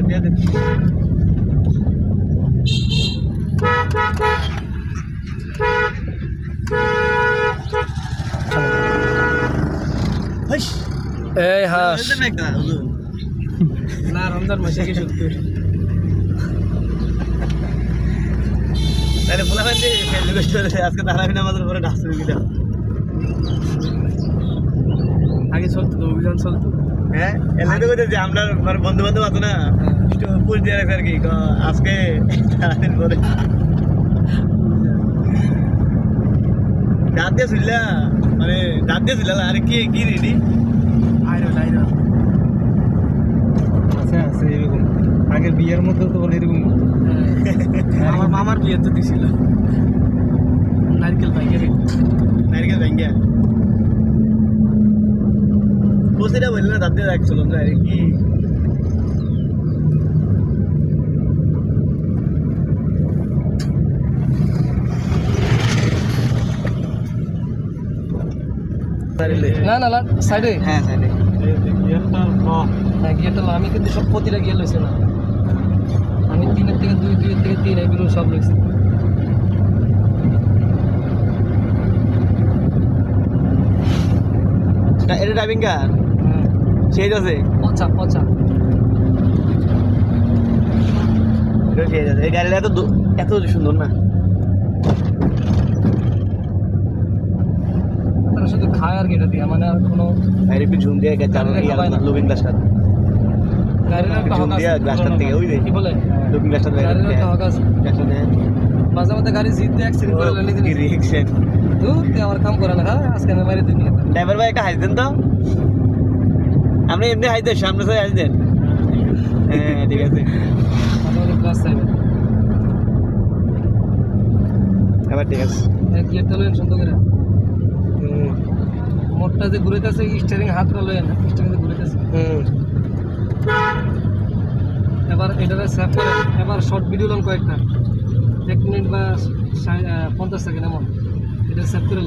দিয়ে দে এই হাস না রমজান মাসে কি সত্যি তাহলে বলা হয় যে ফেসবুক স্টোরে আজকে তারাবি নামাজের পরে ডাকছে গিয়ে আগে চলতো তো অভিযান চলতো হ্যাঁ এলাকা করে যে আমরা মানে বন্ধু বান্ধব আছে না একটু পুষ দিয়ে রাখছে আর কি আজকে তারাবির পরে দাঁত দিয়ে শুনলা মানে দাঁত দিয়ে শুনলা আরে কি কি রেডি আইরন আচ্ছা আছে এরকম আগের বিয়ের মধ্যে তো বলে এরকম আমার মামার বিয়ে তো দিছিল নারকেল ভাঙ্গিয়া বসেটা বললে না দাঁত দিয়ে রাখছিল আরে কি না না সাইডে হ্যাঁ সাইডে গিয়ারটা আমি কিন্তু সব প্রতিটা গিয়ার লইছে না আমি 3 থেকে 2 2 থেকে 3 এগুলো সব লইছি এটা ড্রাইভিং কার সেই আছে পচা এটা সেই আছে এই গাড়িটা এত সুন্দর না তারা শুধু খায় আর কি এটা দিয়ে মানে আর কোনো বাইরে একটু ঝুম দিয়ে লুকিং গ্লাসটা গাড়ির একটা ঝুম দিয়ে গ্লাসটার থেকে ওই কি বলে লুকিং গ্লাসটা গাড়ির একটা হক আছে মাঝে মধ্যে গাড়ি জিত দিয়ে অ্যাক্সিডেন্ট করে লেনে দিন রিয়েকশন তুই আমার কাম করে না আজকে আমি মারি দিন ড্রাইভার ভাই একটা হাই দেন তো আপনি এমনি হাই দেন সামনে থেকে হাই দেন হ্যাঁ ঠিক আছে আমাদের ক্লাস 7 এবার ঠিক আছে গিয়ারটা লইন সুন্দর করে মোটটা যে ঘুরেতেছে স্টিয়ারিং হাতটা লইন স্টিয়ারিং যে ঘুরেতেছে এবার এটারে সেভ করে এবার শর্ট ভিডিও লন কয়েকটা 1 মিনিট বা 50 সেকেন্ড এমন এটা সেভ করে